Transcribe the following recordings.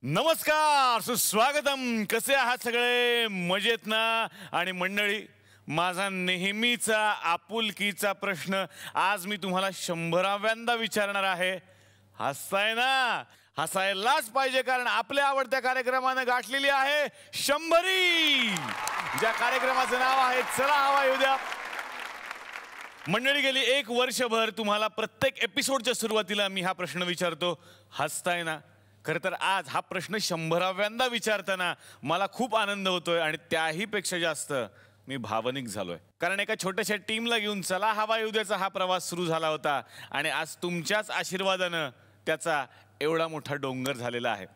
नमस्कार, सुस्वागतम. कसे आहात सगळे? मजेत ना? आणि मंडळी, माझा नेहमीचा आपुलकीचा प्रश्न आज मी तुम्हाला 100व्यांदा विचारणार आहे. हसताय ना? हसायलाच पाहिजे, कारण आपल्या आवडत्या कार्यक्रमानं गाठलेली आहे 100री, ज्या कार्यक्रमाचं नाव आहे चला हवा येऊ द्या. मंडळी, गेली 1 वर्षभर तुम्हाला प्रत्येक एपिसोडच्या सुरुवातीला मी हा प्रश्न विचारतो, हसताय ना? खरं तर आज हा प्रश्न 100व्यांदा विचारताना मला खूप आनंद होतोय आणि त्याही पेक्षा जास्त मी भावनिक झालोय. कारण एका छोट्याशा टीमला घेऊन चला हवा येऊ द्याचा हा प्रवास सुरू झाला होता आणि आज तुमच्याच आशीर्वादानं त्याचा एवढा मोठा डोंगर झालेला आहे.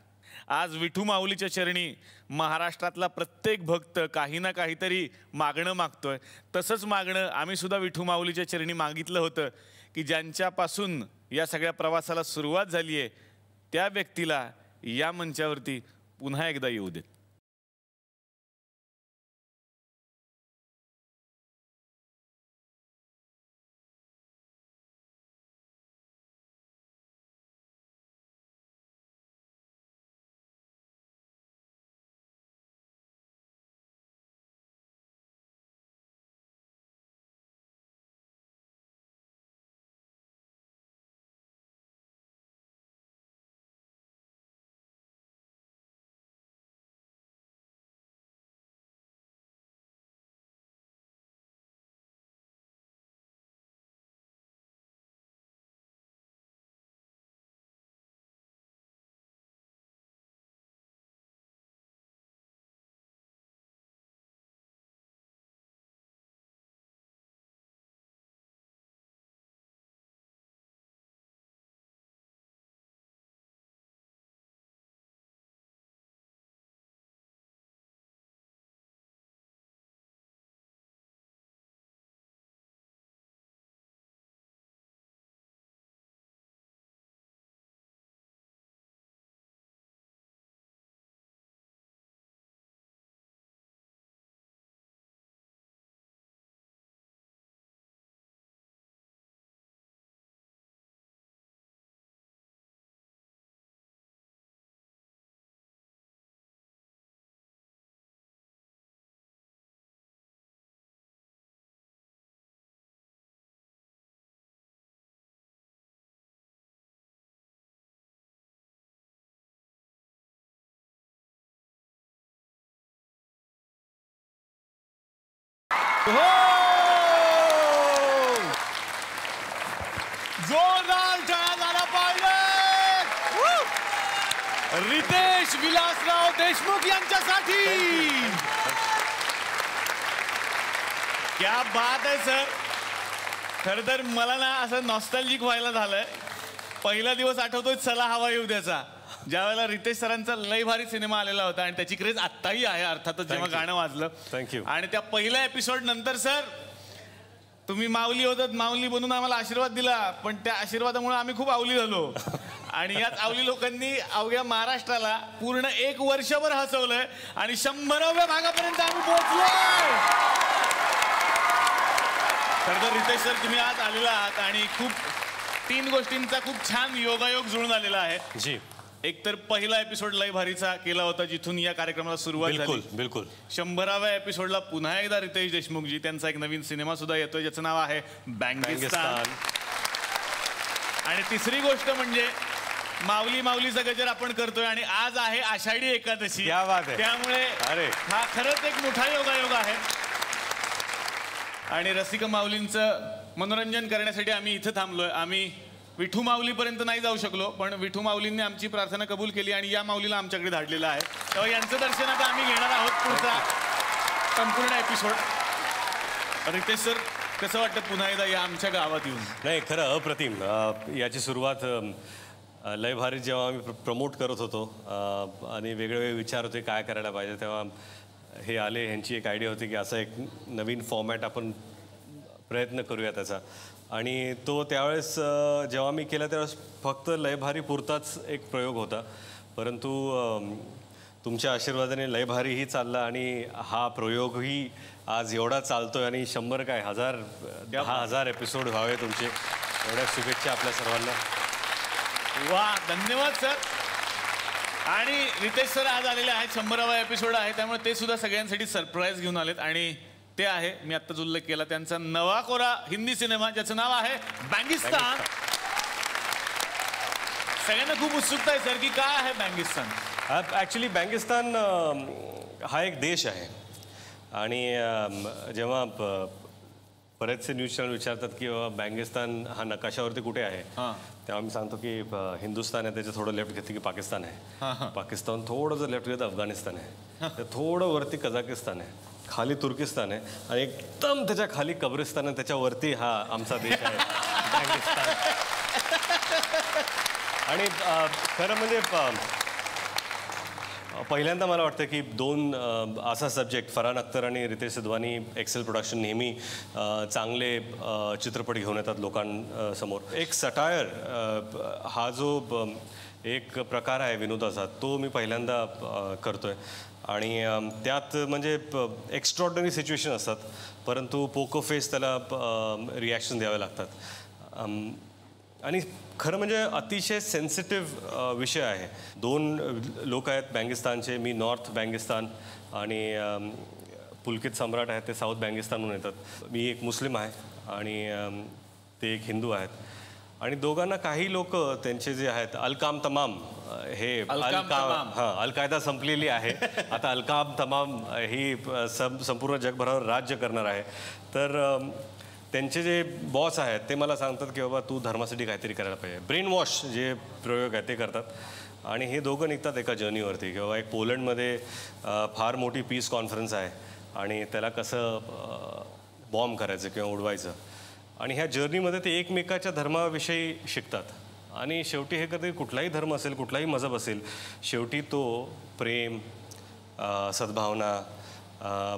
आज विठू माऊलीच्या चरणी महाराष्ट्रातला प्रत्येक भक्त काही ना काहीतरी मागणं मागतोय. तसंच मागणं आम्ही सुद्धा विठू माऊलीच्या चरणी मागितलं होतं की ज्यांच्यापासून या सगळ्या प्रवासाला सुरुवात झाली आहे त्या व्यक्तीला या मंचावरती पुन्हा एकदा येऊ देत. हो, जोरदार टाळ्या झाला पाहिजे रितेश विलासराव देशमुख यांच्यासाठी. क्या बात आहे सर. खरं तर मला ना असं नॉस्टॅल्जिक व्हायला झालंय. पहिला दिवस आठवतोय चला हवा येऊ द्याचा, ज्या वेळेला रितेश सरांचा लय भारी सिनेमा आलेला होता आणि त्याची क्रेज आत्ताही आहे अर्थातच, जेव्हा गाणं वाजलं. थँक्यू. आणि त्या पहिल्या एपिसोड नंतर सर तुम्ही माऊली होतात, माऊली बनून आम्हाला आशीर्वाद दिला, पण त्या आशीर्वादामुळे आम्ही खूप आवली झालो. आणि याच आवली लोकांनी अवघ्या महाराष्ट्राला पूर्ण 1 वर्षभर हसवलंय आणि 100व्या भागापर्यंत आम्ही पोहोचलोय. खरं तर रितेश सर, तुम्ही आज आलेला आहात आणि खूप 3 गोष्टींचा खूप छान योगायोग जुळून आलेला आहे. जी, एक तर पहिला एपिसोड लय भारीचा केला होता, जिथून या कार्यक्रमाला सुरुवात झाली. बिलकुल. 100व्या एपिसोडला पुन्हा एकदा रितेश देशमुखजी, त्यांचा एक नवीन सिनेमा सुद्धा येतोय ज्याचं नाव आहे बँगिस्तान. आणि तिसरी गोष्ट म्हणजे माऊली माऊलीचा गजर आपण करतोय आणि आज आहे आषाढी एकादशी. त्यामुळे हा खरंच एक मोठा योगायोग आहे. आणि रसिक माऊलींचं मनोरंजन करण्यासाठी आम्ही इथं थांबलोय. आम्ही विठू माऊलीपर्यंत नाही जाऊ शकलो, पण विठू माऊलींनी आमची प्रार्थना कबूल केली आणि या माऊलीला आमच्याकडे धाडलेलं आहे. तेव्हा यांचं दर्शन आता आम्ही घेणार आहोत पुढचा संपूर्ण एपिसोड. रितेश सर, कसं वाटतं पुन्हा एकदा या आमच्या गावात येऊन? नाही, खरं अप्रतिम. याची सुरुवात लय भारी जेव्हा आम्ही प्रमोट करत होतो आणि वेगवेगळे विचार होते काय करायला पाहिजे, तेव्हा हे आले. ह्यांची एक आयडिया होती की असा एक नवीन फॉर्मॅट आपण प्रयत्न करूया त्याचा. आणि तो त्यावेळेस जेव्हा मी केला त्यावेळेस फक्त लयभारी पुरताच एक प्रयोग होता, परंतु तुमच्या आशीर्वादाने लयभारीही चालला आणि हा प्रयोगही आज एवढा चालतोय आणि 100 काय 10,000 एपिसोड व्हावे तुमचे. एवढ्या शुभेच्छा आपल्या सर्वांना. वा, धन्यवाद सर. आणि रितेश सर आज आलेले आहेत, 100वा एपिसोड आहे, त्यामुळे ते सुद्धा सगळ्यांसाठी सरप्राईज घेऊन आलेत. आणि ते आहे, मी आत्ताच उल्लेख केला, त्यांचा नवा कोरा हिंदी सिनेमा ज्याचं नाव आहे बँगिस्तान. सगळ्यांना खूप उत्सुकता आहे सर की काय आहे बँगिस्तान. ॲक्च्युली बँगिस्तान हा एक देश आहे. आणि जेव्हा बरेचसे न्यूज चॅनल विचारतात की बाबा बँगिस्तान हा नकाशावरती कुठे आहे, तेव्हा मी सांगतो की हिंदुस्थान आहे, त्याच्या थोडं लेफ्ट घेतलं की पाकिस्तान आहे, पाकिस्तान थोडं जर लेफ्ट घेतलं अफगाणिस्तान आहे, तर थोडं वरती कझाकिस्तान आहे, खाली तुर्किस्तान आहे आणि एकदम त्याच्या खाली कब्रिस्तान आहे, त्याच्यावरती हा आमचा देश आहे बँगिस्तान. आणि खरं म्हणजे पहिल्यांदा मला वाटतं की दोन असा सब्जेक्ट, फरहान अख्तर आणि रितेश सिधवानी एक्सेल प्रोडक्शन नेहमी चांगले चित्रपट घेऊन येतात लोकांसमोर. एक सटायर हा जो एक प्रकार आहे विनोदाचा, तो मी पहिल्यांदा करतोय. आणि त्यात म्हणजे एक्स्ट्रॉर्डनरी सिच्युएशन असतात, परंतु पोकर फेस त्याला रिॲक्शन द्यावे लागतात. आणि खरं म्हणजे अतिशय सेन्सिटिव्ह विषय आहे. दोन लोक आहेत बँगिस्तानचे, मी नॉर्थ बँगिस्तान आणि पुलकित सम्राट आहेत ते साऊथ बँगिस्तानहून येतात. मी एक मुस्लिम आहे आणि ते एक हिंदू आहेत. आणि दोघांना काही लोक त्यांचे जे आहेत अलकाम तमाम, हे अल कायदा संपलेली आहे, आता अलकाम तमाम ही संपूर्ण जगभरावर राज्य करणार आहे. तर त्यांचे जे बॉस आहेत ते मला सांगतात की बाबा तू धर्मासाठी काहीतरी करायला पाहिजे. ब्रेन वॉश जे प्रयोग आहे ते करतात. आणि हे दोघं निघतात एका जर्नीवरती किंवा एक पोलंडमध्ये फार मोठी पीस कॉन्फरन्स आहे आणि त्याला कसं बॉम्ब करायचं किंवा उडवायचं. आणि ह्या जर्नीमध्ये ते एकमेकाच्या धर्माविषयी शिकतात. आणि शेवटी हे कधी कुठलाही धर्म असेल, कुठलाही मजहब असेल, शेवटी तो प्रेम, सद्भावना,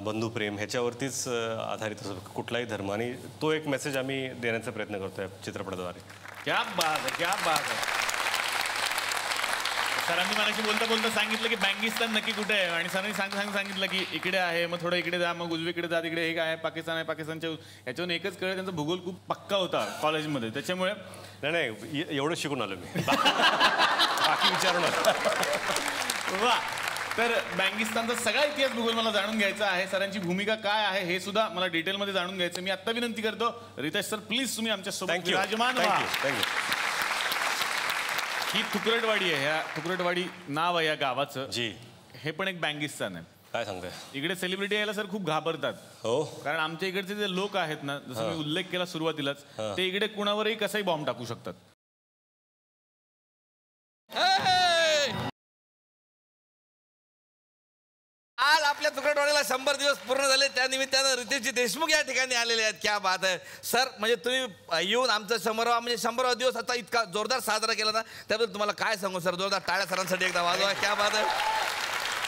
बंधुप्रेम ह्याच्यावरतीच आधारित असतो कुठलाही धर्म. आणि तो एक मेसेज आम्ही देण्याचा प्रयत्न करतोय चित्रपटाद्वारे. क्या बात आहे, क्या बात आहे. सरांनी मलाशी बोलता बोलता सांगितलं की बँगिस्तान नक्की कुठे आहे, आणि सरांनी सांगितलं की इकडे आहे, मग थोडं इकडे जा, मग उजवीकडे जा, तिकडे हे काय आहे, पाकिस्तान आहे, पाकिस्तानच्या याच्यावरून एकच कळलं, त्यांचा भूगोल खूप पक्का होता कॉलेजमध्ये, त्याच्यामुळे. नाही एवढं शिकून आलो मी, बाकी विचारू नका. वा. तर बँगिस्तानचा सगळा इतिहास भूगोल मला जाणून घ्यायचा आहे, सरांची भूमिका काय आहे हे सुद्धा मला डिटेलमध्ये जाणून घ्यायचं. मी आत्ता विनंती करतो रितेश सर, प्लीज तुम्ही आमच्या सोबत विराजमान व्हा. ही थुकरटवाडी आहे, ह्या थुकरटवाडी नाव आहे या गावाचं. जी. हे पण एक बँगिस्तान आहे. काय सांगताय. इकडे सेलिब्रिटी यायला सर खूप घाबरतात. हो. कारण आमच्या इकडचे जे लोक आहेत ना, जसं मी उल्लेख केला सुरुवातीलाच, ते इकडे कुणावरही कसाही बॉम्ब टाकू शकतात. आज आपल्या तुकडवाड्याला 100 दिवस पूर्ण झाले, त्या निमित्तानं रितेशजी देशमुख या ठिकाणी आलेले आहेत. क्या बात आहे सर. म्हणजे तुम्ही येऊन आमचा 100वा दिवस आता इतका जोरदार साजरा केला ना, त्याबद्दल तुम्हाला काय सांगू सर. जोरदार टाळ्या सरांसाठी एकदा वाजवा. क्या बात आहे.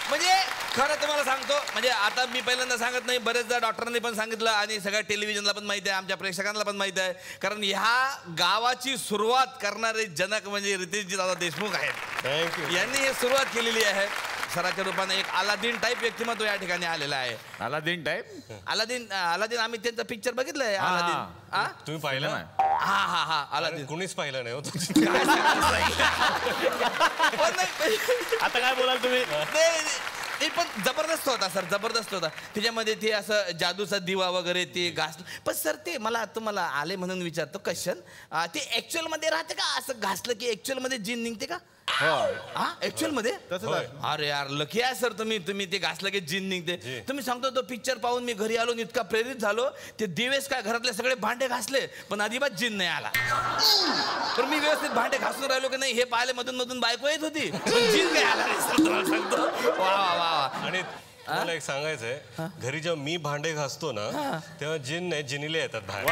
म्हणजे खरं तुम्हाला सांगतो, म्हणजे आता मी पहिल्यांदा सांगत नाही, बरेचदा डॉक्टरांनी पण सांगितलं आणि सगळ्या टेलिव्हिजनला पण माहिती आहे, आमच्या प्रेक्षकांना पण माहिती आहे, कारण ह्या गावाची सुरुवात करणारे जनक म्हणजे रितेशजी दादा देशमुख आहेत. थँक्यू. यांनी हे सुरुवात केलेली आहे. सराच्या रूपाने एक अलादीन टाईप व्यक्तिमत्व या ठिकाणी आलेला आहे. Aladdin type. अलादीन आम्ही त्यांचा पिक्चर बघितलंय. अलादीन तुम्ही पाहिलं ना. हा अलादीन कुणीच पाहिलं नाही. आता काय बोलाल तुम्ही. ते पण जबरदस्त होता सर, जबरदस्त होता. त्याच्यामध्ये ते असं जादूचा दिवा वगैरे ते घास. पण सर ते मला तुम्हाला आले म्हणून विचारतो क्वेश्चन, ते ऍक्च्युअल मध्ये राहते का असं घासलं की ऍक्च्युअल मध्ये जीन निघते का. ऍक्च्युअल मध्ये. अरे यार लकी आहे सर तुम्ही ते घासलं की जीन निघते. तुम्ही सांगतो तो पिक्चर पाहून मी घरी आलो, इतका प्रेरित झालो. ते दिवेस काय घरातले सगळे भांडे घासले पण अजिबात जीन नाही आला. पण मी व्यवस्थित भांडे घासून राहिलो की नाही हे पाहिले, मधून मधून बायको येत होती पण जीन काय आला नाही सर. तुम्हाला सांगतो. वा वा वा. आणि मला एक सांगायचंय, घरी जेव्हा मी भांडे घासतो ना तेव्हा जिन नाही जिनीले येतात बाहेर.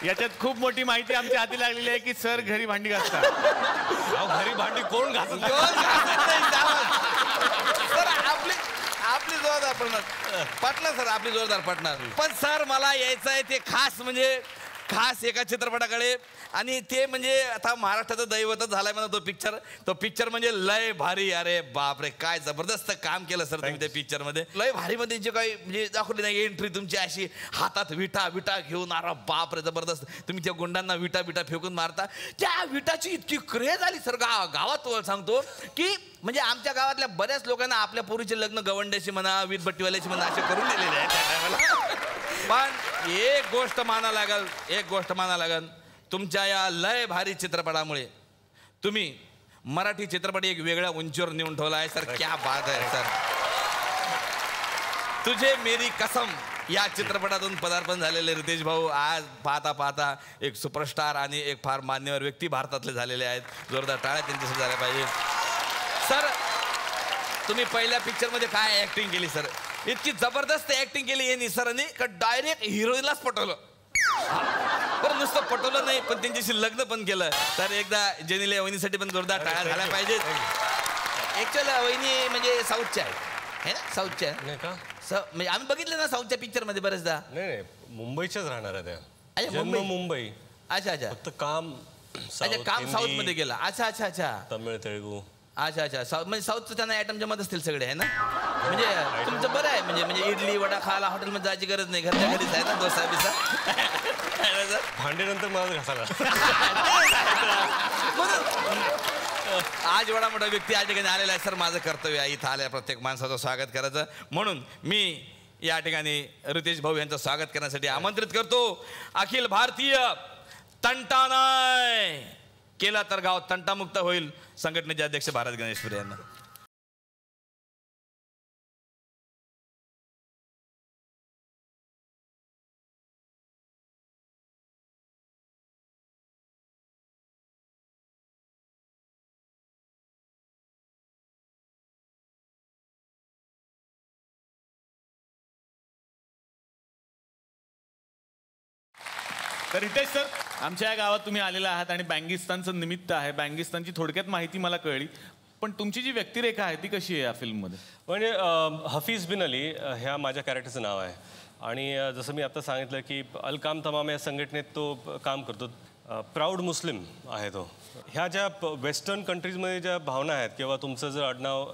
याच्यात खूप मोठी माहिती आमच्या हाती लागलेली आहे की सर घरी भांडी घासतात. घरी भांडी कोण घासत. सर आपली जोरदार पार्टनर सर, आपली जोरदार पार्टनर. पण सर मला यायचं आहे ते खास म्हणजे खास एका चित्रपटाकडे, आणि ते म्हणजे आता महाराष्ट्राचं दैवतच झालाय म्हणा तो पिक्चर म्हणजे लय भारी. अरे बापरे, काय जबरदस्त काम केलं सर तुम्ही त्या पिक्चर मध्ये. लय भारी मध्ये जे काही म्हणजे दाखवली नाही एंट्री तुमची अशी, हातात विटा घेऊन, अरे बापरे जबरदस्त. तुम्ही त्या गुंडांना विटा फेकून मारता. त्या विटाची इतकी क्रेज आली सर गावात. सांगतो की म्हणजे आमच्या गावातल्या बऱ्याच लोकांना आपल्या पोरीचे लग्न गवंड्याशी म्हणा, वीटभट्टीवाल्याशी म्हणा असे करून दिलेले आहेत. पण एक गोष्ट माना लागल, तुमच्या या लय भारी चित्रपटामुळे तुम्ही मराठी चित्रपट एक वेगळ्या उंचीवर नेऊन ठेवला आहे सर. क्या बात आहे सर. तुझे मेरी कसम या चित्रपटातून पदार्पण झालेले रितेश भाऊ आज पाहता एक सुपरस्टार आणि एक फार मान्यवर व्यक्ती भारतातले झालेले आहेत. जोरदार टाळ्या त्यांच्यासाठी झाल्या पाहिजे. सर तुम्ही पहिल्या पिक्चरमध्ये काय ऍक्टिंग केली सर, इतकी जबरदस्त ऍक्टिंग केली यांनी सरांनी का डायरेक्ट हिरोईनलाच पटवलं. पण नुसतं पटवलं नाही, पण त्यांच्याशी लग्न पण केलं. तर एकदा जेनीला वहिनीसाठी पण जोरदार टाळ्या झाल्या पाहिजेत. ऍक्च्युअली वहिनी म्हणजे साऊथच्या आहे ना, साऊथच्या नाही का? म्हणजे आम्ही बघितलं ना साऊथच्या पिक्चर मध्ये बरेचदा. नाही मुंबईच्याच राहणार आहे त्या. अच्छा, जन्म मुंबई. अच्छा फक्त काम साऊथ मध्ये गेला. अच्छा तमिळ तेलुगू. अच्छा म्हणजे साऊथचं त्यांना आयटमच्या मध्ये असतील सगळे आहे ना. म्हणजे तुमचं बरं आहे, म्हणजे इडली वडा खायला हॉटेलमध्ये जायची गरज नाही, घरच्या घरीच आहे ना डोसा बिसा. भांडे नंतर मला घासायला. आज एवढा मोठा व्यक्ती या ठिकाणी आलेला आहे सर, माझं कर्तव्य आहे इथं आल्या प्रत्येक माणसाचं स्वागत करायचं. म्हणून मी या ठिकाणी रितेश भाऊ यांचं स्वागत करण्यासाठी आमंत्रित करतो. अखिल भारतीय तंटा नाही केला तर गाव तंटामुक्त होईल संघटनेचे अध्यक्ष भारत गणेशपुरे यांना. तर रितेश सर, आमच्या या गावात तुम्ही आलेला आहात आणि बँगिस्तानचं निमित्त आहे. बँगिस्तानची थोडक्यात माहिती मला कळली, पण तुमची जी व्यक्तिरेखा आहे ती कशी आहे या फिल्ममध्ये? म्हणजे हफीज बिन अली ह्या माझ्या कॅरेक्टरचं नाव आहे. आणि जसं मी आता सांगितलं की अल काम तमाम या संघटनेत तो काम करतो. प्राऊड मुस्लिम आहे तो. ह्या ज्या वेस्टर्न कंट्रीजमध्ये ज्या भावना आहेत, किंवा तुमचं जर आडनाव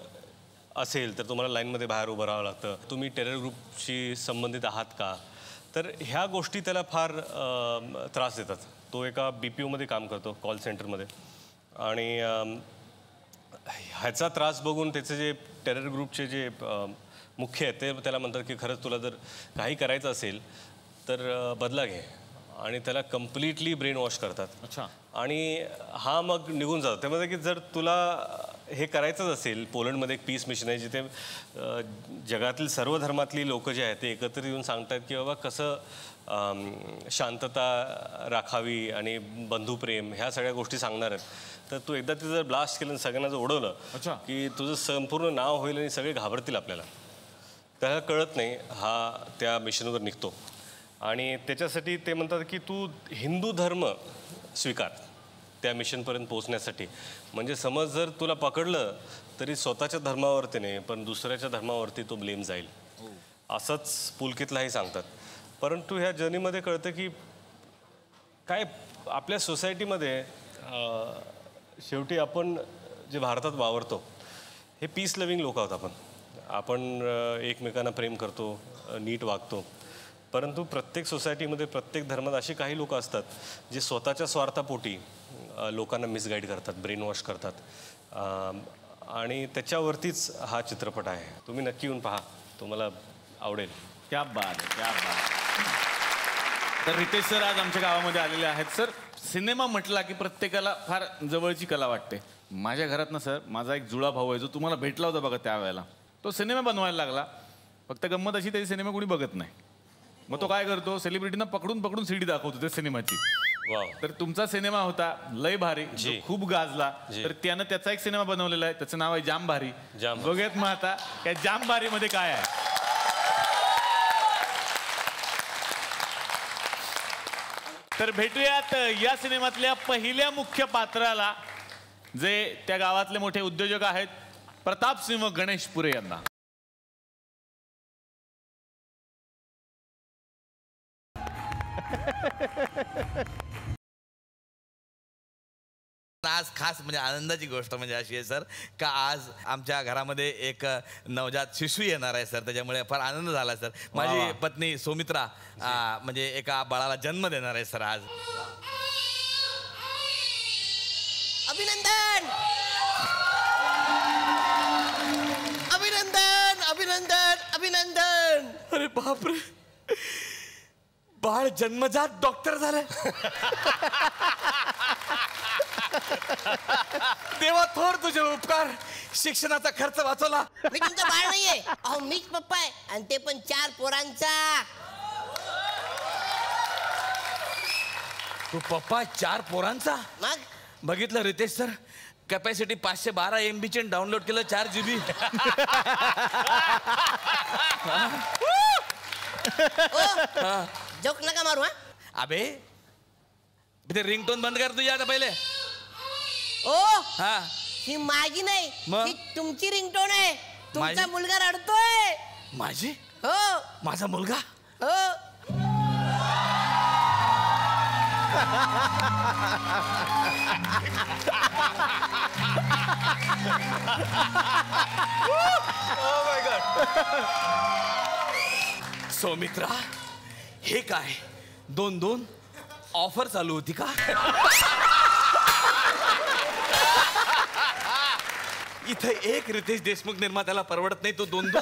असेल तर तुम्हाला लाईनमध्ये बाहेर उभं राहावं लागतं, तुम्ही टेरर ग्रुपशी संबंधित आहात का, तर ह्या गोष्टी त्याला फार त्रास देतात. तो एका BPOमध्ये काम करतो, कॉल सेंटरमध्ये. आणि ह्याचा त्रास बघून त्याचे जे टेरर ग्रुपचे जे मुख्य आहेत ते त्याला म्हणतात की खरंच तुला जर काही करायचं असेल तर बदला घे. आणि त्याला कम्प्लिटली ब्रेन वॉश करतात. अच्छा. आणि हा मग निघून जातो. त्यामध्ये की जर तुला हे करायचंच असेल, पोलंडमध्ये एक पीस मिशन आहे जिथे जगातील सर्व धर्मातली लोक जे आहेत ते एकत्र येऊन सांगतात की बाबा कसं शांतता राखावी आणि बंधुप्रेम ह्या सगळ्या गोष्टी सांगणार आहेत. तर तू एकदा ते जर ब्लास्ट केलं, सगळ्यांना जर उडवलं की तुझं संपूर्ण नाव होईल आणि सगळे घाबरतील आपल्याला. त्याला कळत नाही, हा त्या मिशनवर निघतो. आणि त्याच्यासाठी ते म्हणतात की तू हिंदू धर्म स्वीकार त्या मिशनपर्यंत पोहोचण्यासाठी. म्हणजे समज जर तुला पकडलं तरी स्वतःच्या धर्मावरती नाही, पण दुसऱ्याच्या धर्मावरती तो ब्लेम जाईल. असंच पुलकितलाही सांगतात. परंतु ह्या जर्नीमध्ये कळतं की काय आपल्या सोसायटीमध्ये शेवटी आपण जे भारतात वावरतो हे पीस लव्हिंग लोक आहोत. आपण एकमेकांना प्रेम करतो, नीट वागतो. परंतु प्रत्येक सोसायटीमध्ये, प्रत्येक धर्मात अशी काही लोक असतात जे स्वतःच्या स्वार्थापोटी लोकांना मिसगाईड करतात, ब्रेन वॉश करतात. आणि त्याच्यावरतीच हा चित्रपट आहे. तुम्ही नक्की येऊन पहा, तुम्हाला आवडेल. क्या बात, क्या बात. तर रितेश सर आज आमच्या गावामध्ये आलेले आहेत. सर, सिनेमा म्हटला की प्रत्येकाला फार जवळची कला वाटते. माझ्या घरात ना सर, माझा एक जुळा भाऊ आहे जो तुम्हाला भेटला होता बघा त्यावेळेला. तो सिनेमा बनवायला लागला. फक्त गंमत अशी, त्याची सिनेमा कोणी बघत नाही. मग तो काय करतो, सेलिब्रिटींना पकडून पकडून CD दाखवतो त्या सिनेमाची. तर तुमचा सिनेमा होता लय भारी, खूप गाजला. तर त्यानं त्याचा एक सिनेमा बनवलेला आहे, त्याचं नाव आहे जाम भारी. बघूयात मग आता त्या जाम भारी मध्ये काय आहे. तर भेटूयात या सिनेमातल्या पहिल्या मुख्य पात्राला, जे त्या गावातले मोठे उद्योजक आहेत, प्रतापसिंह गणेशपुरे यांना. आज खास म्हणजे आनंदाची गोष्ट म्हणजे अशी आहे सर का आज आमच्या घरामध्ये एक नवजात शिशू येणार आहे सर. त्याच्यामुळे फार आनंद झाला सर. माझी पत्नी सौमित्रा म्हणजे एका बाळाला जन्म देणार आहे सर आज. अभिनंदन अभिनंदन अभिनंदन अभिनंदन. अरे बापरे, बाळ जन्मजात डॉक्टर झालं. देवा थोर तुझे उपकार, शिक्षणाचा खर्च वाचवला. मी तुमचा बाळ नाहीये, अहो मीच पप्पा आहे, आणि ते पण 4 पोरांचा. तू पप्पा 4 पोरांचा. मग बघितलं रितेश सर, कॅपॅसिटी 512 MB ची डाउनलोड केलं 4 GB. जोक नका मारू. हा अबे ते रिंगटोन बंद कर तुझ्या आता पहिले. ओ हा ही माझी नाही, मग? ही तुमची रिंगटोन आहे. तुमचा माझी? मुलगा रडतोय. माझी? हो माझा मुलगा? हो. सौमित्रा, हे काय 2-2 ऑफर चालू होती का? इथे एक रितेश देशमुख निर्मात्याला परवडत नाही, तो 2-2.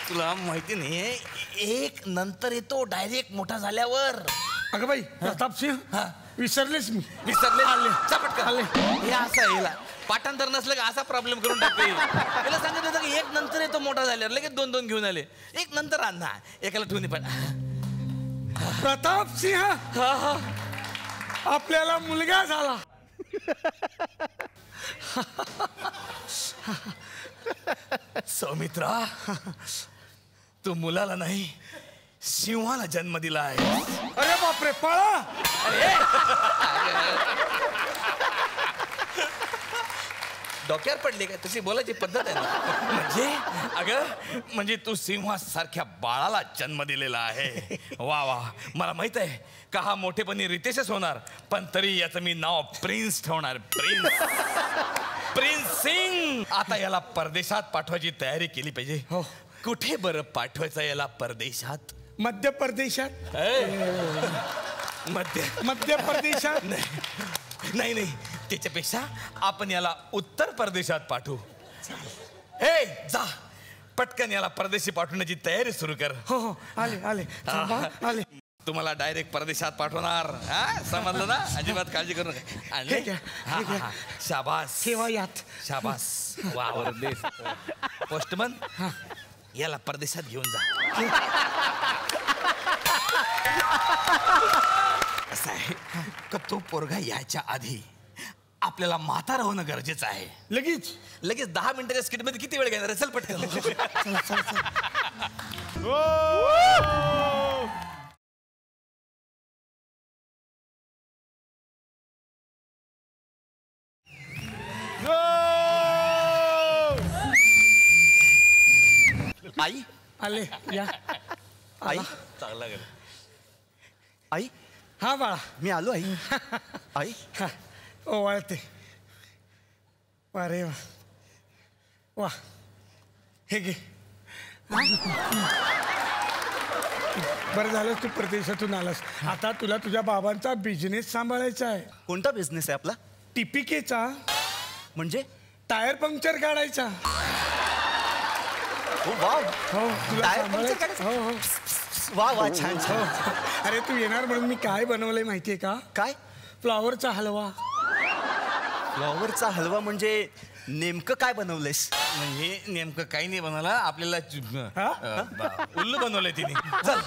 तुला माहिती नाहीये, एक नंतर येतो डायरेक्ट मोठा झाल्यावर. अगं बाई प्रताप सिंह, विसरलेच मी. विसरले चपट आले. हे असं आहे, पाठांतर नसलं का असा प्रॉब्लेम करून टाकते. त्याला सांगितलं होतं की एक नंतर येतो मोठा झाल्यावर, लगेच 2-2 घेऊन आले. एक नंतर आणा, एकाला ठेवून पण. प्रताप सिंह, आपल्याला मुलगा झाला. सौमित्रा, तू मुलाला नाही सिंहाला जन्म दिला आहे. अरे बापरे, पळा. डोक्यावर पडले का? तशी बोलायची पद्धत आहे ना. म्हणजे तू सिंहासारख्या बाळाला जन्म दिलेला आहे. वा वा, मला माहित आहे का हा मोठेपणी रितेशच होणार, पण तरी याचं मी नाव प्रिन्स ठेवणार. प्रिन्स सिंग. आता याला परदेशात पाठवायची तयारी केली पाहिजे. हो. कुठे बरं पाठवायचं याला परदेशात? मध्य प्रदेशात. मध्य प्रदेशात नाही नाही, त्याच्यापेक्षा आपण याला उत्तर प्रदेशात पाठवू. हे जा, पटकन याला परदेशी पाठवण्याची तयारी सुरू कर. हो हो, आले आले आले. तुम्हाला डायरेक्ट परदेशात पाठवणार. समजलं ना? अजिबात काळजी करू नका. हे घ्या. शाबास, ठेवा यात. शाबास. वावर देश. पोस्टमन, याला परदेशात घेऊन जा. असं आहे का, तो पोरगा यायच्या आधी आपल्याला म्हातारा होणं गरजेचं आहे. लगेच 10 मिनिटाच्या स्किट मध्ये किती वेळ घेणार आहे? चल पटकन. आई आले या. आई चांगला गेला. आई, हा बाळा, मी आलो. आई आई हा ओवाळते. वा रे वा वा. हे घे. बरं झालं तू परदेशातून आलास. आता तुला तुझ्या बाबांचा बिझनेस सांभाळायचा आहे. कोणता बिझनेस आहे आपला? टिपिकेचा. म्हणजे? टायर पंक्चर काढायचा. हो वाव. हो तुला टायर सांभाळायचं. पंक्चर काढायचं? हो हो वा वा, छान छान. अरे तू येणार म्हणून मी काय बनवलंय माहितीये का? काय? फ्लॉवरचा हलवा. फ्लॉवरचा हलवा म्हणजे नेमकं काय बनवलंयस? म्हणजे नेमकं काही नाही बनवलं आपल्याला. हा? उल्लू बनवलंय तिने. चल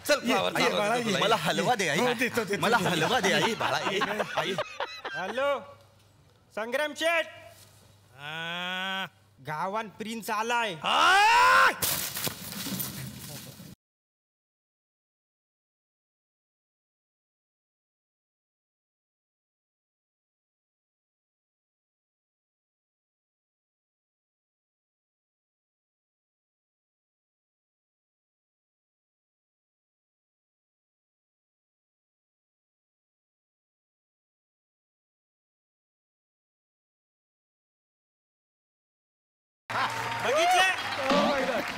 चल फ्लावर, ये, बाळा, ये. मला हलवा दे आई. हो, देतो, देतो, मला देतो. हलवा दे आई. बाळा ये. आई. हॅलो संग्राम शेठ, गावात प्रिन्स आलाय.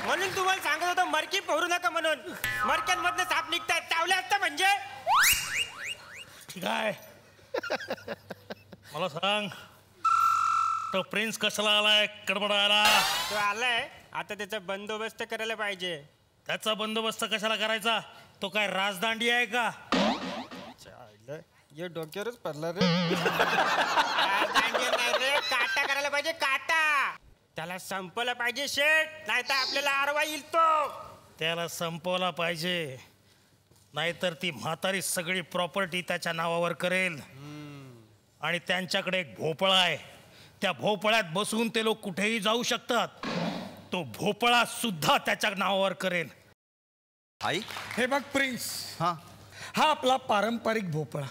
म्हणून तुम्हाला सांगत होतो मरकी पोहरू नका म्हणून. मरक्यांमधनं साप निघतात, चावले असतं म्हणजे. ठीक आहे, मला सांग, तो प्रिन्स कशाला आलाय कडबडायला? तो आलाय, आता त्याचा बंदोबस्त करायला पाहिजे. त्याचा बंदोबस्त कशाला करायचा? तो काय राजदांडी आहे का? ये डोक्यावरच पडला रे. नाही रे, काटा करायला पाहिजे, काटा. त्याला संपवलं पाहिजे शेठ, नाही तर आपल्याला आरवा येईल तो. त्याला संपवला पाहिजे, नाहीतर ती म्हातारी सगळी प्रॉपर्टी त्याच्या नावावर करेल. आणि त्यांच्याकडे एक भोपळा आहे, त्या भोपळ्यात बसून ते लोक कुठेही जाऊ शकतात. तो भोपळा सुद्धा त्याच्या नावावर करेल. आई हे बघ प्रिन्स, हा हा आपला पारंपरिक भोपळा.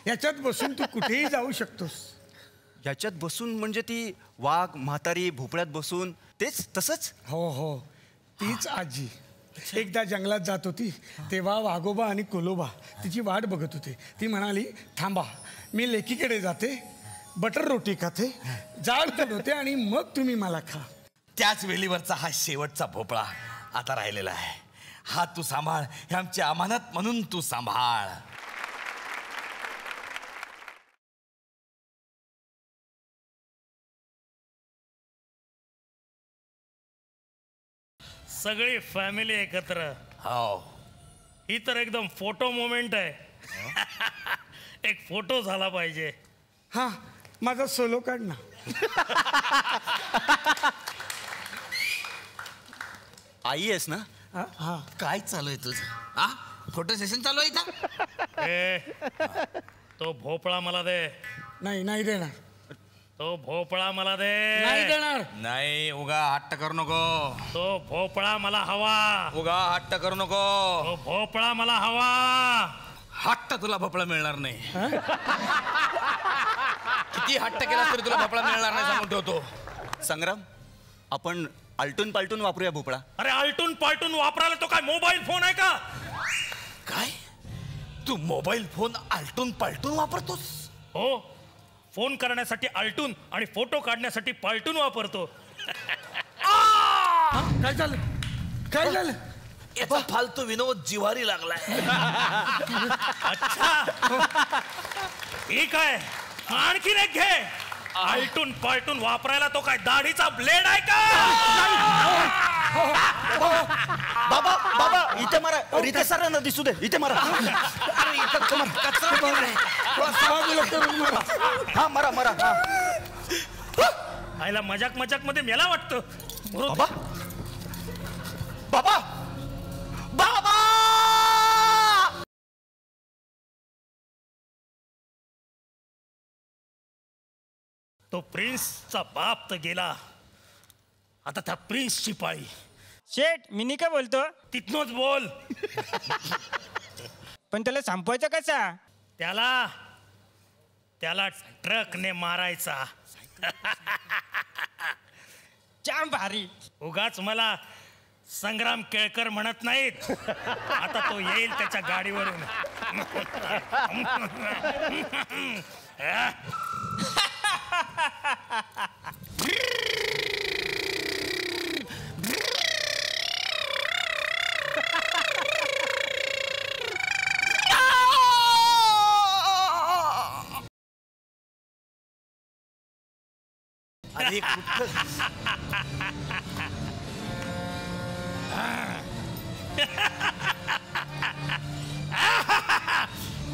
याच्यात बसून तू कुठेही जाऊ शकतोस. याच्यात बसून म्हणजे ती वाघ म्हातारी भोपळ्यात बसून तेच तसंच? हो हो, तीच आजी. एकदा जंगलात जात होती, तेव्हा वाघोबा आणि कोलोबा तिची वाट बघत होते. ती म्हणाली, थांबा, मी लेकीकडे जाते, बटर रोटी खाते, जाळ बनवते आणि मग तुम्ही मला खा. त्याच वेलीवरचा हा शेवटचा भोपळा आता राहिलेला आहे. हा तू सांभाळ, हे आमची अमानत म्हणून तू सांभाळ. सगळी फॅमिली एकत्र. हो, ही तर एकदम फोटो मोमेंट आहे. एक फोटो झाला पाहिजे. हा, माझा सोलो काढ ना. आई आहेस ना? हा, काय चालू आहे तुझं? हा, फोटो सेशन चालू आहे इथं? ए, तो भोपळा मला दे. नाही नाही देणार, तो भोपळा मला दे. नाही देणार. नाही, उगा हट्ट करू नको. तो भोपळा मला हवा. उगा हट्ट करू नको. तो भोपळा मला हवा. हट्ट तुला भोपळा मिळणार नाही. किती हट्ट केला तरी तुला भोपळा मिळणार नाही सांगून ठेवतो. संग्राम, आपण आलटून पालटून वापरूया भोपळा. अरे आलटून पालटून वापरायला तो काय मोबाईल फोन आहे का? काय, तू मोबाईल फोन आलटून पालटून वापरतोस? हो, फोन करण्यासाठी आलटून आणि फोटो काढण्यासाठी पालटून वापरतो. काय झालं? काय झालं? याचा फालतू विनोद जिव्हारी लागलाय. अच्छा, ठीक आहे, आणखीन एक घे. आलटून पालटून वापरायला तो काय दाढीचा ब्लेड आहे का? बाबा बाबा, इथे मारा, इथे सरांना दिसू दे, इथे मारा. अरे इथं कचरा पडलाय. हा मारा मारा. आईला मजाक मजाक मध्ये मेला वाटतं. बाबा बाबा बाबा. तो प्रिन्सचा बाप तर गेला, आता त्या प्रिन्सची पाळी. शेठ, मी नाही का बोलतो, तिथनच बोल. पण त्याला संपवायचं कसा? त्याला त्याला ट्रकने मारायचा. जाम भारी. उगाच मला संग्राम केळकर म्हणत नाहीत. आता तो येईल त्याच्या गाडीवरून. अरे कुठं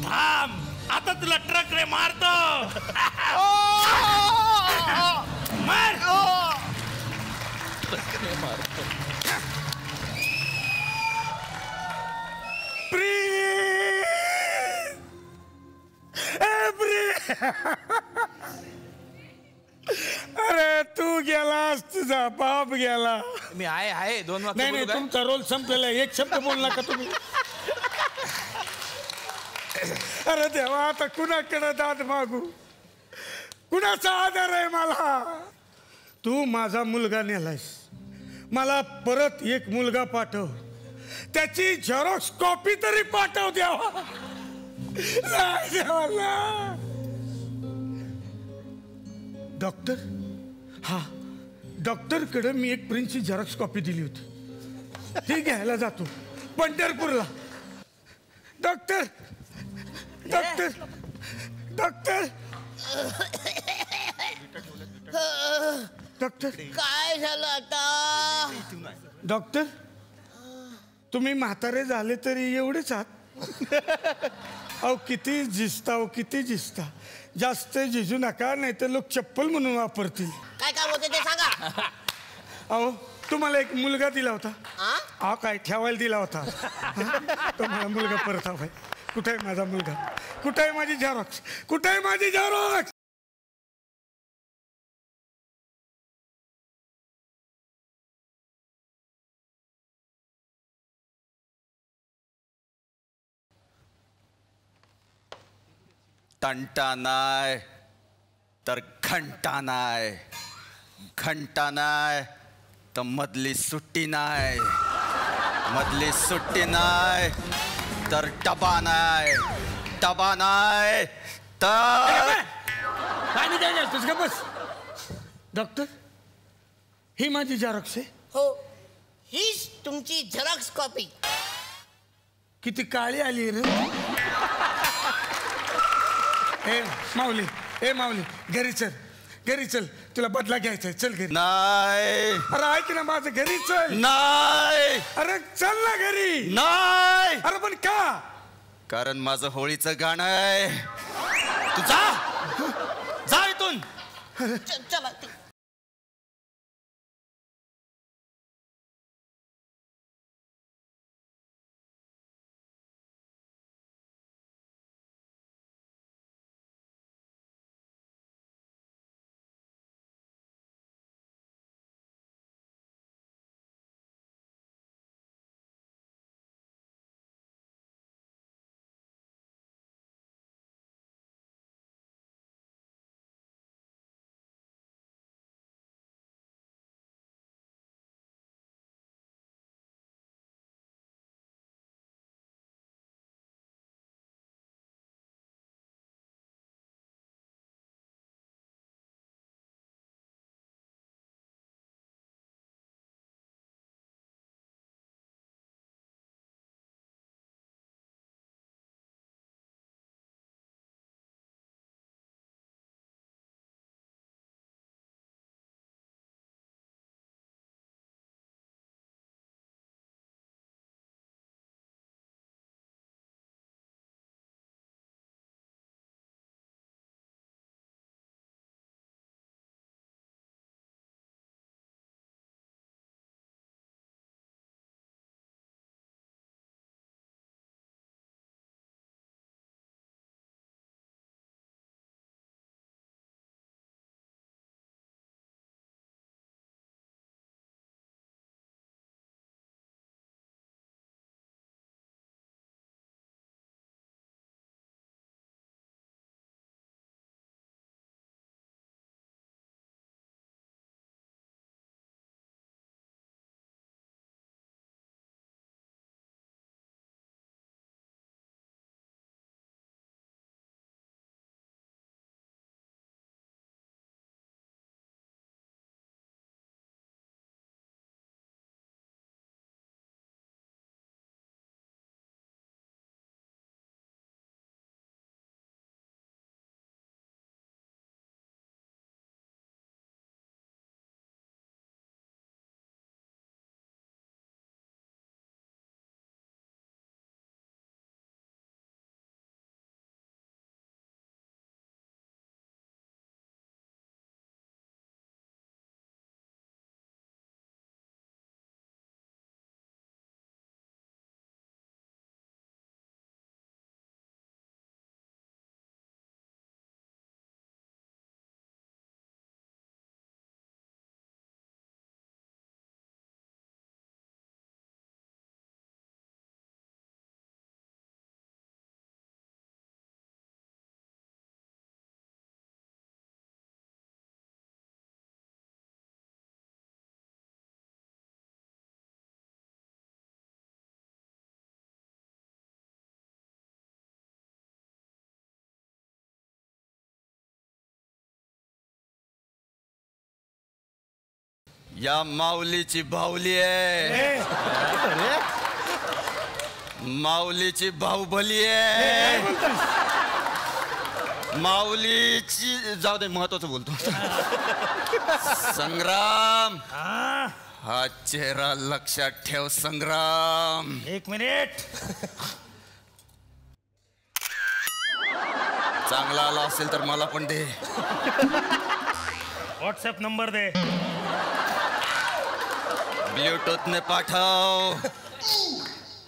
थांब, आता तुला ट्रक रे मारतो. मार. अरे तू गेलास, तुझा बाप गेला. मी आहे 2 वाक्य नाही नाही, बोलू काय? तुमचा रोल संपलेला आहे. एक शब्द बोलला का तुम्ही? अरे देवा, आता कुणाकडे दाद मागू? कुणाचा आदर आहे मला? तू माझा मुलगा नेलायस, मला परत एक मुलगा पाठव, त्याची झेरॉक्स कॉपी तरी पाठव द्यावा. नाही देवा, नाही. डॉक्टर, हा डॉक्टरकडे मी एक प्रिंटची झेरॉक्स कॉपी दिली होती, ती घ्यायला जातो पंढरपूरला. डॉक्टर डॉक्टर डॉक्टर डॉक्टर काय झालं आता? डॉक्टर तुम्ही म्हातारे झाले तरी एवढेच आहात. अहो किती झिजता, अहो किती झिजता. जास्त झिजू नका, नाही तर लोक चप्पल म्हणून वापरतील. काय काम होते ते सांगा. अहो तुम्हाला एक मुलगा दिला होता. हा? हा काय ठेवायला दिला होता. तुम्हाला मुलगा परत हवाय. कुठे आहे माझा मुलगा? कुठे आहे माझी झेरॉक्स? कुठे आहे माझी झेरॉक्स? तंटा नाय तर घंटा नाय, घंटा नाय तर मधली सुट्टी नाय, मधली सुट्टी नाय तर डबा नाय, डबा नाय तर पाणी द्यायला तुझ का बस. डॉक्टर ही माझी झेरॉक्स आहे. हो, हीच तुमची झेरॉक्स कॉपी. किती काळी आली रे. ए माऊली, ए माऊली, घरी चल, घरी चल, तुला बदला घ्यायचा आहे. चल घरी. नाय अरे ऐक ना माझं, घरी चल. नाय अरे चल ना घरी. नाय, अरे पण का? कारण माझं होळीचं गाणं आहे. तू जा, जा इथून. चला या माऊलीची बाहुली आहे. माऊलीची बाहुबली आहे. माऊलीची जाऊ दे, महत्वाचं बोलतो. संग्राम, हा चेहरा लक्षात ठेव. संग्राम, 1 मिनिट. चांगला आला असेल तर मला पण दे. व्हॉट्सअप नंबर दे. ब्लूटूथ ने पाठव.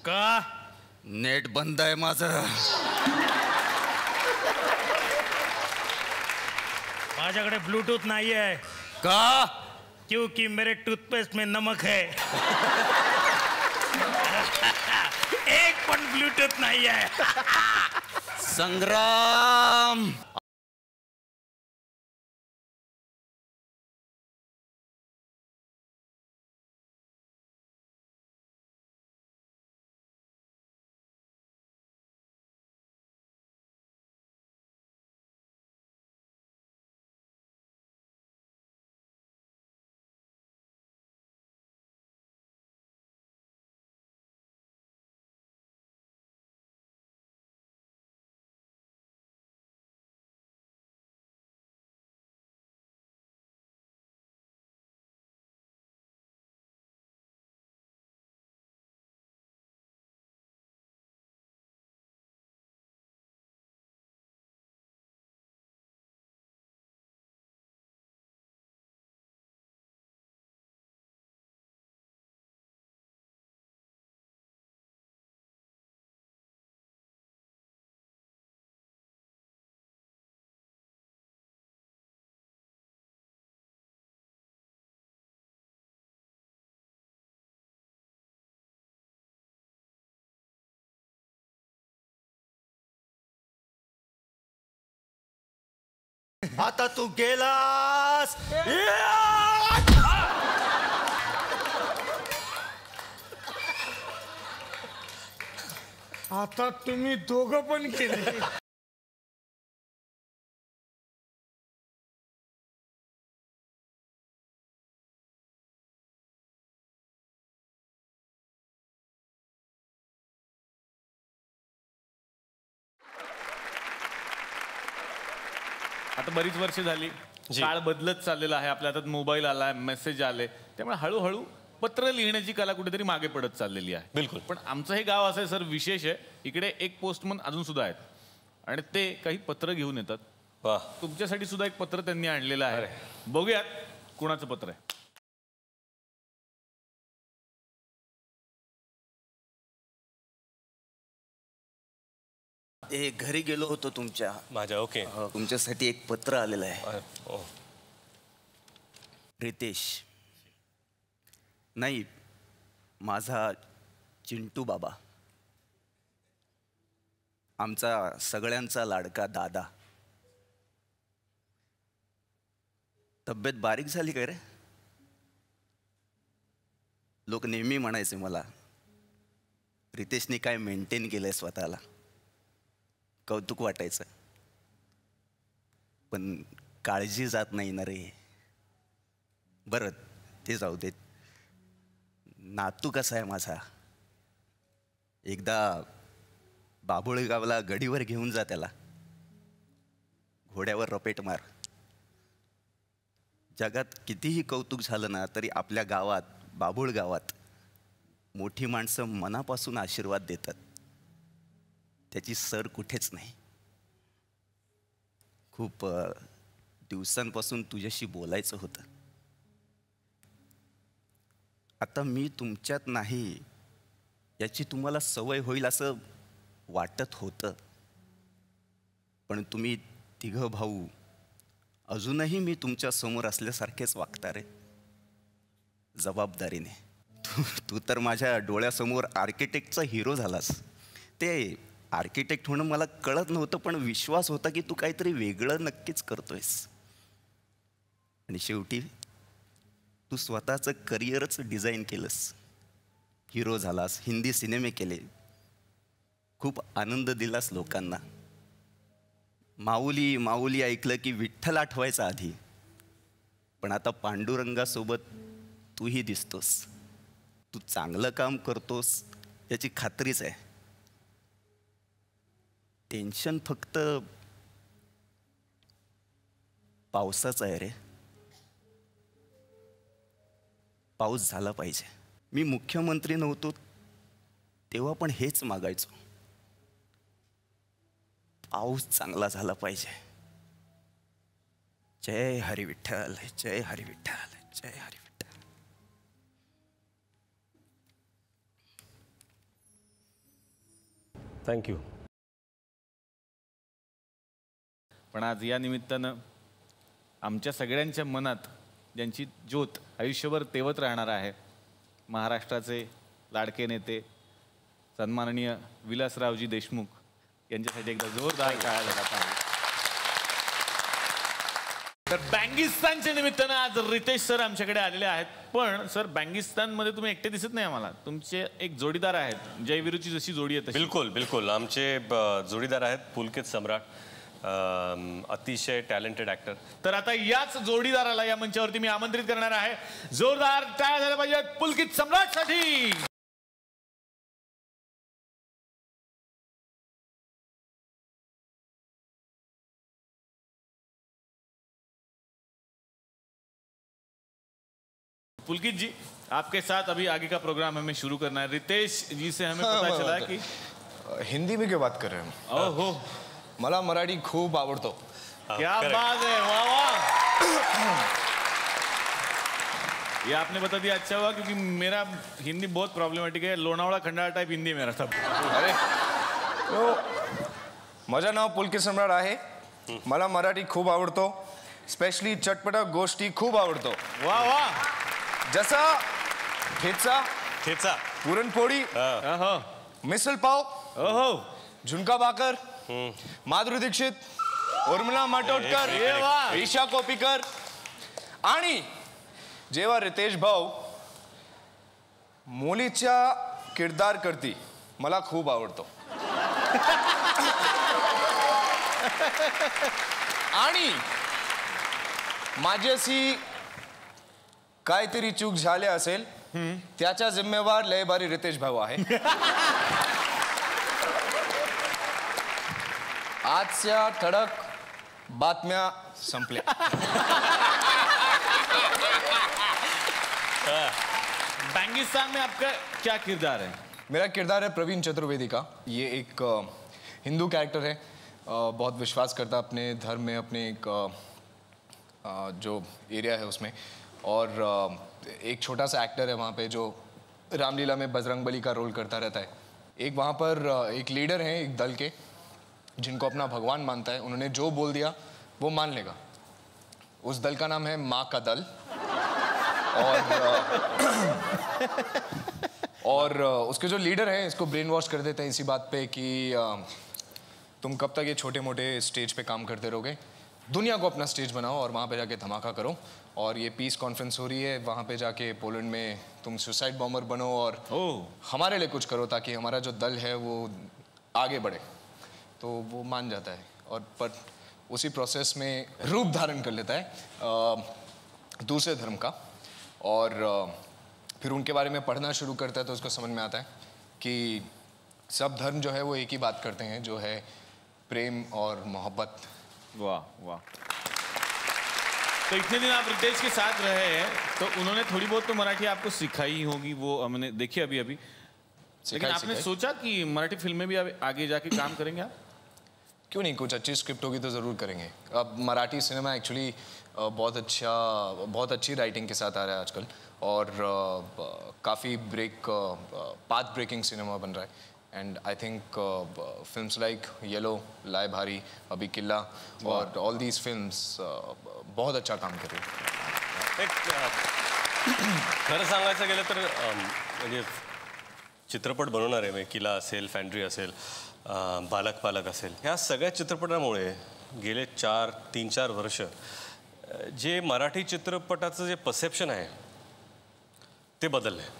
का? नेट बंद आहे माझं. माझ्याकडे ब्लूटूथ नाही आहे. का? क्योंकि मेरे टूथपेस्ट में नमक है. एक पण ब्लूटूथ नाही आहे. संग्राम, आता तू गेलास. आता तुम्ही दोघं पण केले. आता बरीच वर्ष झाली, काळ बदलत चाललेला आहे. आपल्या हातात मोबाईल आलाय, मेसेज आले, त्यामुळे हळूहळू पत्र लिहिण्याची कला कुठेतरी मागे पडत चाललेली आहे. बिलकुल. पण आमचं हे गाव असं आहे सर, विशेष आहे. इकडे एक पोस्टमन अजून सुद्धा आहेत आणि ते काही पत्र घेऊन येतात. वा, तुमच्यासाठी सुद्धा एक पत्र त्यांनी आणलेलं आहे. बघूयात कुणाचं पत्र आहे. ते घरी गेलो होतो तुमच्या. माझ्या. ओके. तुमच्यासाठी एक पत्र आलेलं आहे. ओ, रितेश नाही, माझा चिंटू बाबा, आमचा सगळ्यांचा लाडका दादा. तब्येत बारीक झाली काय रे? लोक नेहमी म्हणायचे मला, रितेशने काय मेंटेन केलंय स्वतःला. कौतुक वाटायचं, पण काळजी जात नाही ना रे. बरं, ते जाऊ देत. नातू कसा आहे माझा? एकदा बाभुळगावला गडीवर घेऊन जा त्याला. घोड्यावर रपेट मार. जगात कितीही कौतुक झालं ना तरी आपल्या गावात, बाभुळ गावात मोठी माणसं मनापासून आशीर्वाद देतात. त्याची सर कुठेच नाही. खूप दिवसांपासून तुझ्याशी बोलायचं होतं. आता मी तुमच्यात नाही याची तुम्हाला सवय होईल असं वाटत होतं, पण तुम्ही तिघं भाऊ अजूनही मी तुमच्या समोर असल्यासारखेच वागता रे, जबाबदारीने. तू तर माझ्या डोळ्यासमोर आर्किटेक्टचा हिरो झालास. ते आर्किटेक्ट होणं मला कळत नव्हतं, पण विश्वास होता की तू काहीतरी वेगळं नक्कीच करतोयस. आणि शेवटी तू स्वतःचं करिअरच डिझाईन केलंस. हिरो झालास, हिंदी सिनेमे केले, खूप आनंद दिलास लोकांना. माऊली माऊली ऐकलं की विठ्ठल आठवायचा आधी, पण आता पांडुरंगासोबत तूही दिसतोस. तू चांगलं काम करतोस याची खात्रीच आहे. टेन्शन फक्त पावसाचं आहे रे. पाऊस झाला पाहिजे. मी मुख्यमंत्री नव्हतो तेव्हा पण हेच मागायचो. पाऊस चांगला झाला पाहिजे. जय हरी विठ्ठल, जय हरी विठ्ठल, जय हरी विठ्ठल. थँक्यू. पण आज या निमित्तानं आमच्या सगळ्यांच्या मनात ज्यांची ज्योत आयुष्यभर तेवत राहणार आहे, महाराष्ट्राचे लाडके नेते सन्माननीय विलासरावजी देशमुख यांच्यासाठी एकदा जोरदार टाळ्या झाला पाहिजे. तर बँगिस्तानच्या निमित्तानं आज रितेश सर आमच्याकडे आलेले आहेत. पण सर, बँगिस्तानमध्ये तुम्ही एकटे दिसत नाही आम्हाला. तुमचे एक जोडीदार आहेत, जयवीरूची जशी जोडी आहे तशी. बिलकुल बिलकुल. आमचे जोडीदार आहेत पुलकित सम्राट, अतिशय टॅलेंटेड ॲक्टर. तर आता याच जोडीदाराला या मंचावरती मी आमंत्रित करणार आहे. जोरदार टाळ्या झाल्या पाहिजेत पुलकित सम्राटसाठी. पुलकित जी, आपके साथ अभी आगे का प्रोग्राम हमें शुरू करना है. रितेश जी से हमें पता चला कि हिंदी में क्यों बात कर रहे हैं? ओहो, मला मराठी खूप आवडतो. क्या बात है, वाह वाह. ये आपने बता दिया अच्छा हुआ, क्योंकि मेरा हिंदी बहुत प्रॉब्लमेटिक है. लोनावळा खंडाळा टाइप हिंदी मेरा सब. अरे माझं नाव पुलकित सम्राट आहे. मला मराठी खूप आवडतो. स्पेशली चटपटा गोष्टी खूप आवडतो. वाह वाह. जसा ठेचा, ठेचा, पुरणपोळी, मिसल पाव, ओहो, झुणका भाकर, माधुरी दीक्षित, उर्मिला मातोंडकर, ईशा कोपीकर, आणि जेव्हा रितेश भाऊ मुलीच्या किरदार करती मला खूप आवडतो. आणि माझ्याशी काहीतरी चूक झाली असेल त्याचा जिम्मेवार लय भारी रितेश भाऊ आहे. आजच्या ठळक बातम्या संपल्या. बंगिस्तान में आपका क्या किरदार है? मेरा किरदार है प्रवीण चतुर्वेदी का. ये एक हिंदू कैरेक्टर है. बहुत विश्वास करता अपने धर्म में, अपने एक जो एरिया है उसमें. और एक छोटा सा एक्टर है वहाँ पे जो रामलीला में बजरंगबली का रोल करता रहता है. एक वहाँ पर एक लीडर हैं एक दल के जिनको अपना भगवान मानता है. उन्होंने जो बोल दिया वो मान लेगा. उस दल का नाम है माँ का दल. और उसके जो लीडर हैं इसको ब्रेन वॉश कर देते हैं इसी बात पे कि तुम कब तक ये छोटे मोटे स्टेज पे काम करते रहोगे, दुनिया को अपना स्टेज बनाओ और वहाँ पे जाके धमाका करो. और ये पीस कॉन्फ्रेंस हो रही है, वहाँ पे जाके पोलैंड में तुम सुसाइड बॉम्बर बनो और हमारे लिए कुछ करो ताकि हमारा जो दल है वो आगे बढ़े. तो वो मान जाता है और पर उसी प्रोसेस में रूप धारण कर लेता है दूसरे धर्म का. और फिर उनके बारे में पढ़ना शुरू करता है तो उसको समझ में आता है कि सब धर्म जो है वो एक ही बात करते हैं, जो है प्रेम और मोहब्बत. वाह वाह. तो इतने दिन आप रितेश के साथ रहे हैं तो उन्होंने थोड़ी बहुत तो मराठी आपको सिखाई होगी, वो हमने देखी अभी अभी. लेकिन आपने सोचा कि मराठी फिल्में भी आगे जाके काम करेंगे आप? क्यों नहीं, कुछ अच्छी स्क्रिप्ट होगी तो ज़रूर करेंगे. अब मराठी सिनेमा एक्चुअली बहुत अच्छी राइटिंग के साथ आ रहा है आजकल. और काफ़ी पाथ ब्रेकिंग सिनेमा बन रहा है. And I think films like Yellow, Lai Bhaari, अभी किल्ला और ऑल दीज फिल्म्स बहुत अच्छा काम कर रही है. खरं सांगायचं गेलं तर म्हणजे चित्रपट बनवणारे म्हणजे किल्ला असेल, फॅन्ड्री असेल, बालक पालक असेल, ह्या सगळ्या चित्रपटामुळे गेले 3-4 वर्ष जे मराठी चित्रपटाचं जे परसेप्शन आहे ते बदललं आहे.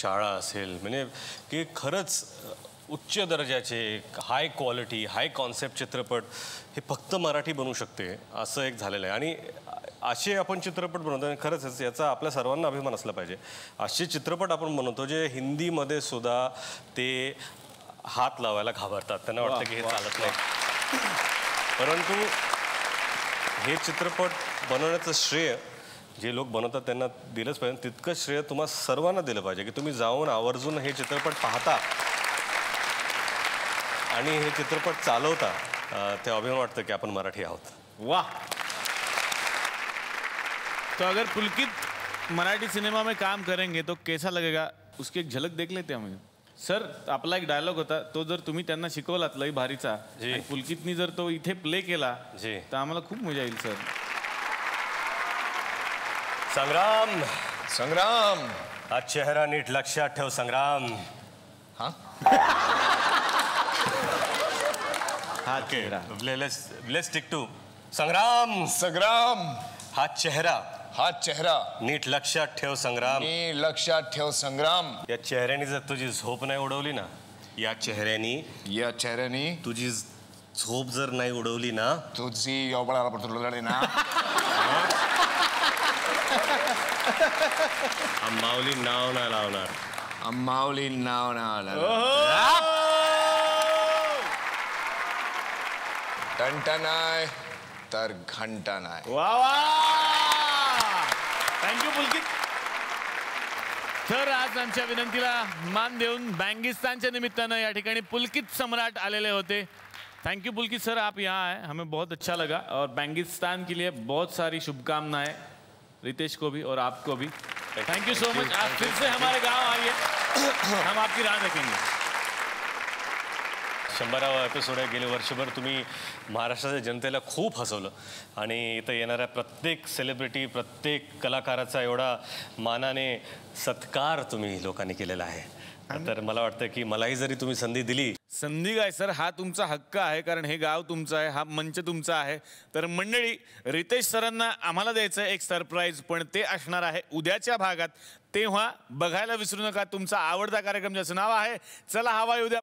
शाळा असेल म्हणजे की खरंच उच्च दर्जाचे हाय क्वालिटी हाय कॉन्सेप्ट चित्रपट हे फक्त मराठी बनवू शकते असं एक झालेलं आहे. आणि असे आपण चित्रपट बनवतो आणि खरंच याचा आपल्या सर्वांना अभिमान असला पाहिजे. असे चित्रपट आपण बनवतो जे हिंदीमध्ये सुद्धा ते हात लावायला घाबरतात, त्यांना वाटतं की हे चालत नाही. परंतु हे चित्रपट बनवण्याचं श्रेय जे लोक बनवतात त्यांना दिलंच पाहिजे. तितकं श्रेय तुम्हा सर्वांना दिलं पाहिजे की तुम्ही जाऊन आवर्जून हे चित्रपट पाहता आणि हे चित्रपट चालवता. ते अभिमान वाटतं की आपण मराठी आहोत. वाह. तो अगर पुलकित मराठी सिनेमा में काम करेंगे तो कैसा लगेगा उसकी एक झलक देख लेते हम. सर आपला एक डायलॉग होता तो जर तुम्ही त्यांना शिकवलात लई भारीचा आणि पुलकितनी जर तो इथे प्ले केला तर आम्हाला खूप मजा येईल सर. संग्राम संग्राम हा चेहरा नीट लक्षात ठेव संग्राम. हाँ हा चेहरा लेट्स स्टिक टू संग्राम. संग्राम हा चेहरा नीट लक्षात ठेव संग्राम. लक्षात ठेव संग्राम. या चेहऱ्याने जर तुझी झोप नाही उडवली ना, या चेहऱ्याने तुझी झोप जर नाही उडवली ना, तुझी ना माऊली नाव नाही लावणार. माऊली नाव ना टंटा नाही तर घंटा नाही. वा वा. थँक्यू पुलकित. तर आज आमच्या विनंतीला मान देऊन बँगिस्तानच्या निमित्तानं या ठिकाणी पुलकित सम्राट आलेले होते. थैंक यू पुलकित सर, आप यहाँ आए, हमें बहुत अच्छा लगा और बैंगिस्तान के लिए बहुत सारी शुभकामनाएं रितेश को भी और आपको भी. Thank you so much. आप फिर से हमारे गांव आइए, हम आपकी राह देखेंगे. 100वा एपिसोड आहे. गेले वर्षभर तुम्ही महाराष्ट्राच्या जनतेला खूप हसवलं आणि इथं येणाऱ्या प्रत्येक सेलिब्रिटी प्रत्येक कलाकाराचा एवढा मानाने सत्कार तुम्ही लोकांनी केलेला आहे. तर मला वाटतं की मलाही जरी तुम्ही संधी दिली. संधी काय सर, हा तुमचा हक्क आहे कारण हे गाव तुमचं आहे, हा मंच तुमचा आहे. तर मंडळी, रितेश सरांना आम्हाला द्यायचं एक सरप्राईज, पण ते असणार आहे उद्याच्या भागात. तेव्हा बघायला विसरू नका तुमचा आवडता कार्यक्रम ज्याचं नाव आहे चला हवा उद्या.